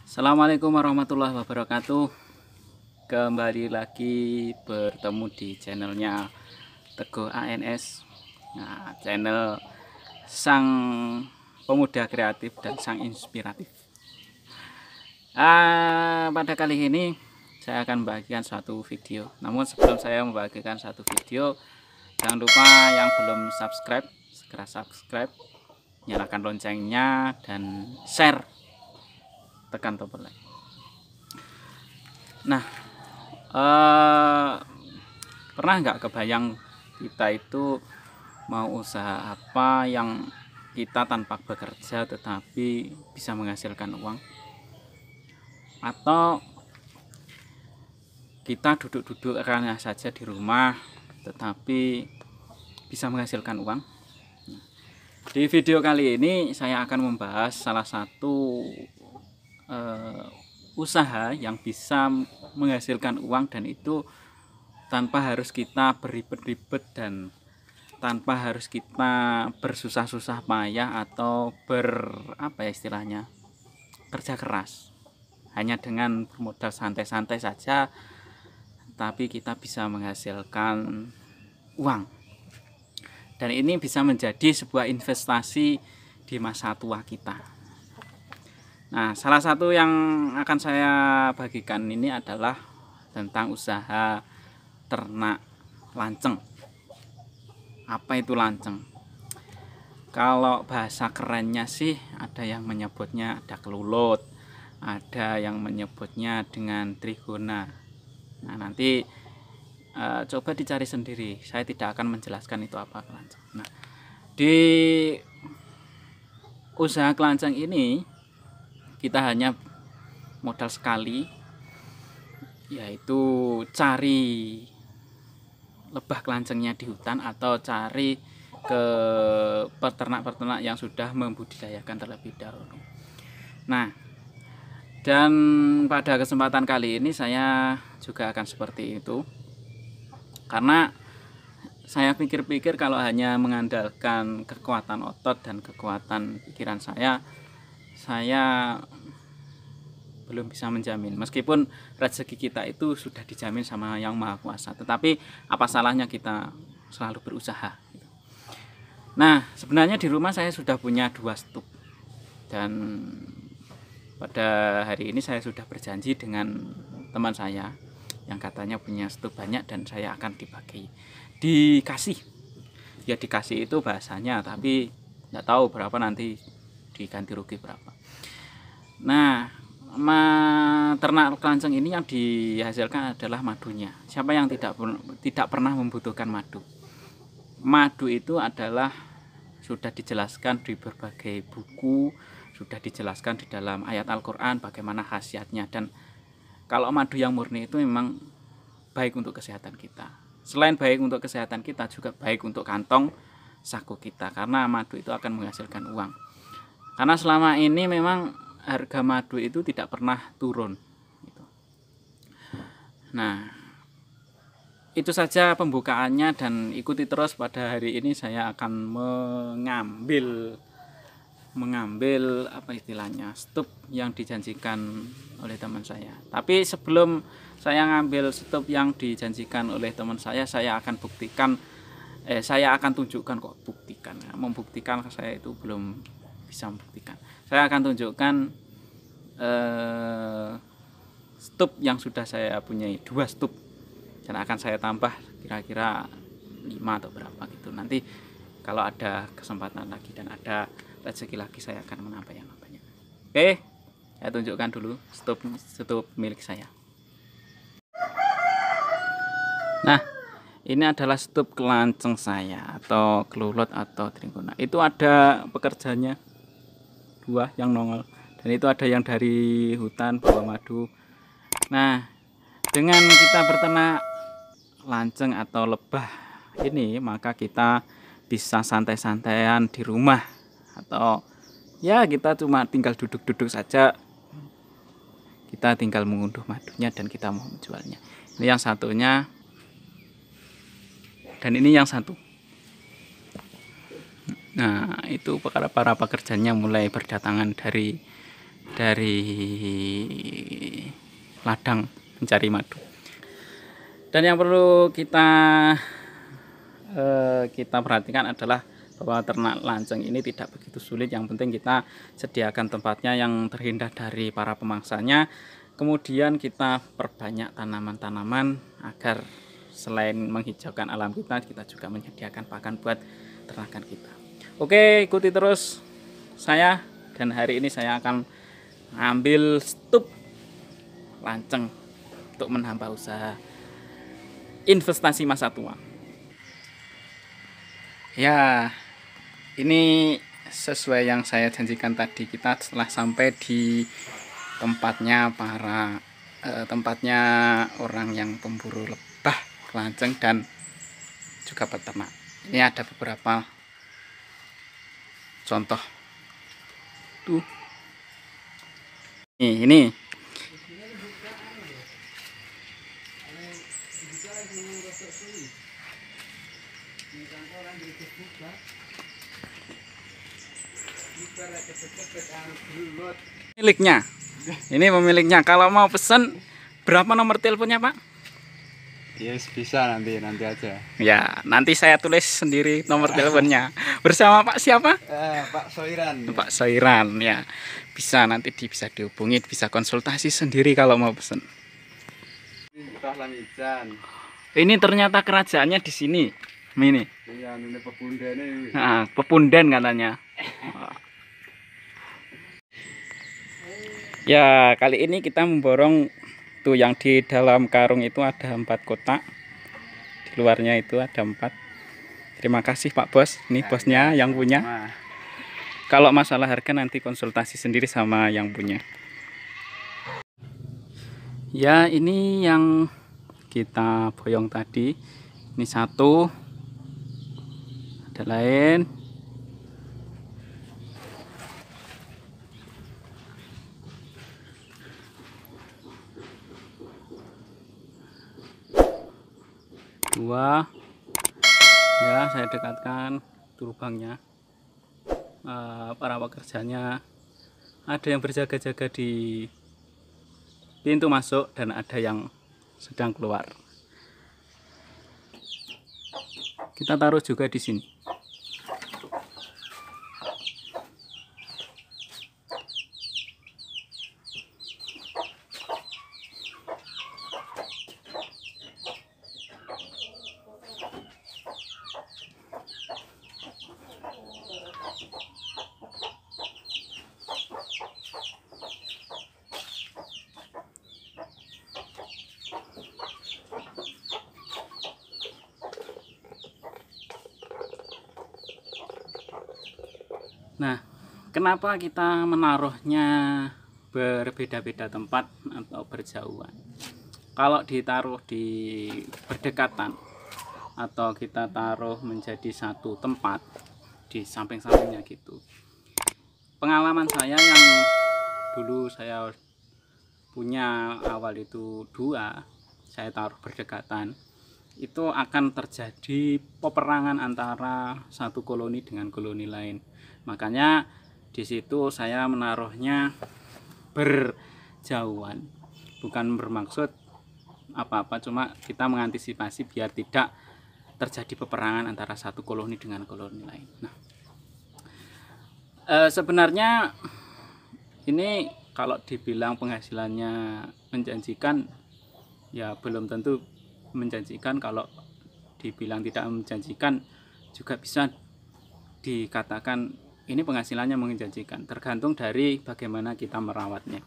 Assalamualaikum warahmatullahi wabarakatuh. Kembali lagi bertemu di channelnya Teguh ANS. Nah, channel sang pemuda kreatif dan sang inspiratif. Pada kali ini saya akan membagikan suatu video. Namun sebelum saya membagikan satu video, jangan lupa yang belum subscribe segera subscribe, nyalakan loncengnya dan share, tekan tombol like. Nah, pernah nggak kebayang kita itu mau usaha apa yang kita tanpa bekerja tetapi bisa menghasilkan uang, atau kita duduk-duduk karena saja di rumah tetapi bisa menghasilkan uang? Di video kali ini saya akan membahas salah satu usaha yang bisa menghasilkan uang, dan itu tanpa harus kita beribet-ribet dan tanpa harus kita bersusah-susah payah atau istilahnya kerja keras. Hanya dengan modal santai-santai saja tapi kita bisa menghasilkan uang, dan ini bisa menjadi sebuah investasi di masa tua kita. Nah, salah satu yang akan saya bagikan ini adalah tentang usaha ternak lanceng. Apa itu lanceng? Kalau bahasa kerennya sih ada yang menyebutnya ada kelulut, ada yang menyebutnya dengan trigona. Nah, nanti coba dicari sendiri. Saya tidak akan menjelaskan itu apa lanceng. Nah, di usaha kelanceng ini kita hanya modal sekali, yaitu cari lebah kelancengnya di hutan atau cari ke peternak-peternak yang sudah membudidayakan terlebih dahulu. Nah, dan pada kesempatan kali ini saya juga akan seperti itu, karena saya pikir-pikir kalau hanya mengandalkan kekuatan otot dan kekuatan pikiran saya belum bisa menjamin. Meskipun rezeki kita itu sudah dijamin sama Yang Maha Kuasa, tetapi apa salahnya kita selalu berusaha. Nah, sebenarnya di rumah saya sudah punya 2 stup, dan pada hari ini saya sudah berjanji dengan teman saya yang katanya punya stup banyak dan saya akan dikasih itu bahasanya, tapi nggak tahu berapa nanti, diganti rugi berapa. Nah, ternak kelanceng ini yang dihasilkan adalah madunya. Siapa yang tidak pernah membutuhkan madu? Madu itu adalah sudah dijelaskan di berbagai buku, sudah dijelaskan di dalam ayat Al-Quran bagaimana khasiatnya. Dan kalau madu yang murni itu memang baik untuk kesehatan kita. Selain baik untuk kesehatan kita, juga baik untuk kantong saku kita, karena madu itu akan menghasilkan uang. Karena selama ini memang harga madu itu tidak pernah turun. Nah, itu saja pembukaannya, dan ikuti terus. Pada hari ini saya akan mengambil apa istilahnya, stup yang dijanjikan oleh teman saya. Tapi sebelum saya ngambil stup yang dijanjikan oleh teman saya akan tunjukkan, membuktikan saya itu belum bisa membuktikan. Saya akan tunjukkan stup yang sudah saya punyai, 2 stup, dan akan saya tambah kira-kira 5 atau berapa gitu. Nanti kalau ada kesempatan lagi dan ada rezeki lagi, saya akan menambah yang banyak. Oke, saya tunjukkan dulu stup milik saya. Nah, ini adalah stup kelanceng saya, atau kelulut atau trigona. Itu ada pekerjanya 2 yang nongol, dan itu ada yang dari hutan bawa madu. Nah, dengan kita berternak lanceng atau lebah ini, maka kita bisa santai-santaian di rumah, atau ya kita cuma tinggal duduk-duduk saja, kita tinggal mengunduh madunya dan kita mau menjualnya. Ini yang satunya, dan ini yang satu. Nah, itu para pekerjanya mulai berdatangan dari dari ladang mencari madu. Dan yang perlu kita perhatikan adalah bahwa ternak lanceng ini tidak begitu sulit. Yang penting kita sediakan tempatnya yang terhindar dari para pemangsanya. Kemudian kita perbanyak tanaman-tanaman agar selain menghijaukan alam kita juga menyediakan pakan buat ternakan kita. Oke, ikuti terus saya, dan hari ini saya akan ambil stup lanceng untuk menambah usaha investasi masa tua. Ya, ini sesuai yang saya janjikan tadi. Kita setelah sampai di tempatnya tempatnya orang yang pemburu lebah, lanceng, dan juga peternak. Ini ada beberapa contoh. Tuh. Ini. Miliknya. Ini pemiliknya. Kalau mau pesan, berapa nomor teleponnya, Pak? Yes, bisa nanti aja. Ya, nanti saya tulis sendiri nomor teleponnya. Bersama Pak siapa? Pak Soiran. Pak Soiran, ya. Bisa nanti bisa dihubungi, bisa konsultasi sendiri kalau mau pesan. Ini ternyata kerajaannya di sini. Ini. Iya, ini pepundan ini. Nah, pepundan katanya. Ya, kali ini kita memborong tuh yang di dalam karung itu ada 4 kotak. Di luarnya itu ada 4. Terima kasih Pak Bos. Ini bosnya yang punya. Kalau masalah harga nanti konsultasi sendiri sama yang punya. Ya, ini yang kita boyong tadi. Ini 1. Ada lain. Dua. Ya, saya dekatkan lubangnya. Para pekerjanya ada yang berjaga-jaga di pintu masuk dan ada yang sedang keluar. Kita taruh juga di sini. Nah, kenapa kita menaruhnya berbeda-beda tempat atau berjauhan? Kalau ditaruh di berdekatan atau kita taruh menjadi satu tempat di samping-sampingnya gitu. Pengalaman saya yang dulu saya punya awal itu 2, saya taruh berdekatan, itu akan terjadi peperangan antara satu koloni dengan koloni lain. Makanya di situ saya menaruhnya berjauhan. Bukan bermaksud apa-apa, cuma kita mengantisipasi biar tidak terjadi peperangan antara satu koloni dengan koloni lain. Nah, sebenarnya ini kalau dibilang penghasilannya menjanjikan, ya belum tentu menjanjikan. Kalau dibilang tidak menjanjikan juga bisa dikatakan ini penghasilannya menjanjikan, tergantung dari bagaimana kita merawatnya.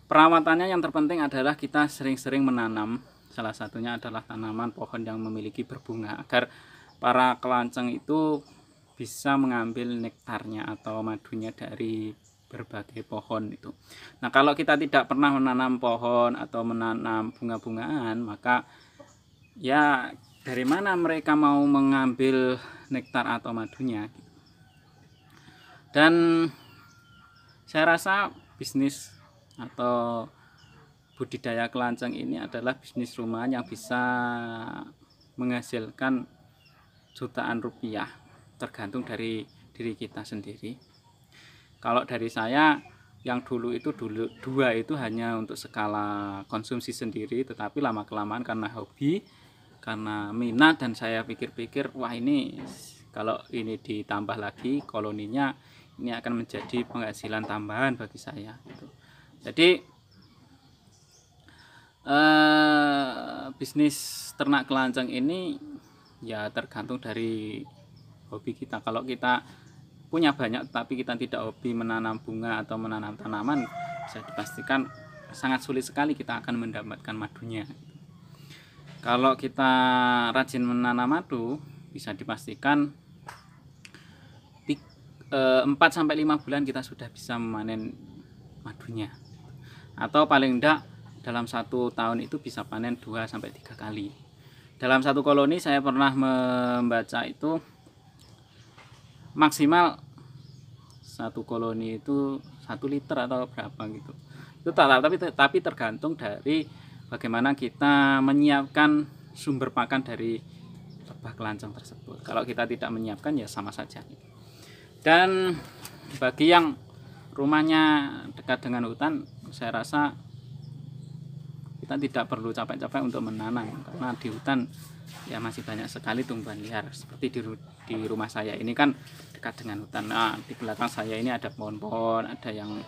Perawatannya yang terpenting adalah kita sering-sering menanam. Salah satunya adalah tanaman pohon yang memiliki berbunga, agar para kelanceng itu bisa mengambil nektarnya atau madunya dari berbagai pohon itu. Nah, kalau kita tidak pernah menanam pohon atau menanam bunga-bungaan, maka ya dari mana mereka mau mengambil nektar atau madunya? Dan saya rasa bisnis atau budidaya kelanceng ini adalah bisnis rumahan yang bisa menghasilkan jutaan rupiah, tergantung dari diri kita sendiri. Kalau dari saya, yang dulu dua itu hanya untuk skala konsumsi sendiri, tetapi lama kelamaan karena hobi, karena minat, dan saya pikir-pikir wah ini kalau ini ditambah lagi koloninya, ini akan menjadi penghasilan tambahan bagi saya gitu. Jadi bisnis ternak kelanceng ini ya tergantung dari hobi kita. Kalau kita punya banyak tapi kita tidak hobi menanam bunga atau menanam tanaman, bisa dipastikan sangat sulit sekali kita akan mendapatkan madunya. Kalau kita rajin menanam madu, bisa dipastikan 4-5 bulan kita sudah bisa memanen madunya, atau paling tidak dalam 1 tahun itu bisa panen 2-3 kali. Dalam satu koloni saya pernah membaca itu maksimal satu koloni itu 1 liter atau berapa gitu. Itu tapi tergantung dari bagaimana kita menyiapkan sumber pakan dari lebah kelanceng tersebut. Kalau kita tidak menyiapkan ya sama saja. Dan bagi yang rumahnya dekat dengan hutan, saya rasa kita tidak perlu capek-capek untuk menanam, karena di hutan ya masih banyak sekali tumbuhan liar. Seperti di rumah saya ini kan dekat dengan hutan. Nah, di belakang saya ini ada pohon-pohon, ada yang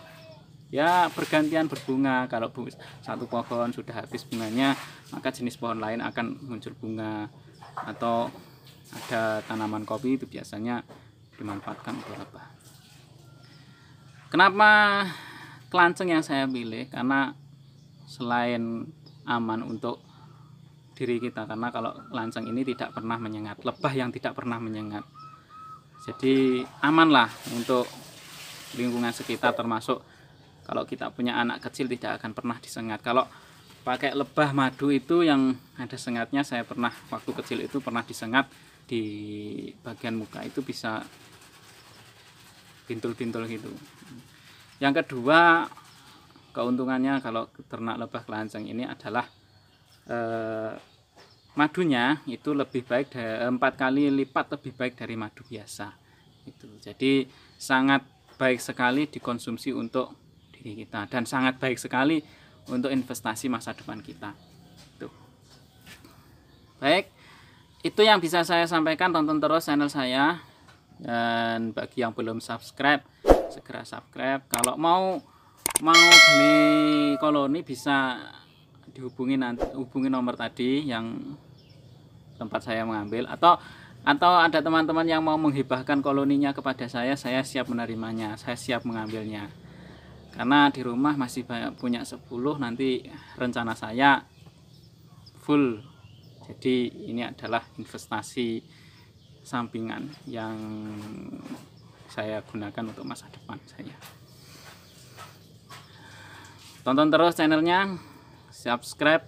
ya bergantian berbunga. Kalau satu pohon sudah habis bunganya, maka jenis pohon lain akan muncul bunga. Atau ada tanaman kopi, itu biasanya dimanfaatkan untuk lebah. Kenapa kelanceng yang saya pilih? Karena selain aman untuk diri kita, karena kalau kelanceng ini tidak pernah menyengat, lebah yang tidak pernah menyengat, jadi amanlah untuk lingkungan sekitar, termasuk kalau kita punya anak kecil tidak akan pernah disengat. Kalau pakai lebah madu itu yang ada sengatnya, saya pernah waktu kecil itu pernah disengat di bagian muka, itu bisa pintul-pintul gitu. Yang kedua, keuntungannya kalau ternak lebah kelanceng ini adalah madunya itu lebih baik, 4 kali lipat lebih baik dari madu biasa itu. Jadi sangat baik sekali dikonsumsi untuk diri kita, dan sangat baik sekali untuk investasi masa depan kita. Tuh. Baik, itu yang bisa saya sampaikan. Tonton terus channel saya, dan bagi yang belum subscribe segera subscribe. Kalau mau beli koloni bisa hubungi nomor tadi yang tempat saya mengambil, atau ada teman-teman yang mau menghibahkan koloninya kepada saya siap menerimanya, saya siap mengambilnya. Karena di rumah masih punya 10, nanti rencana saya full. Jadi ini adalah investasi sampingan yang saya gunakan untuk masa depan saya. Tonton terus channelnya, subscribe,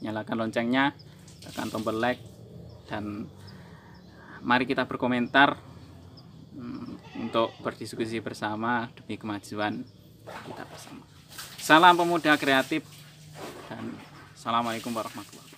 nyalakan loncengnya, tekan tombol like, dan mari kita berkomentar untuk berdiskusi bersama demi kemajuan kita bersama. Salam pemuda kreatif, dan assalamualaikum warahmatullahi wabarakatuh.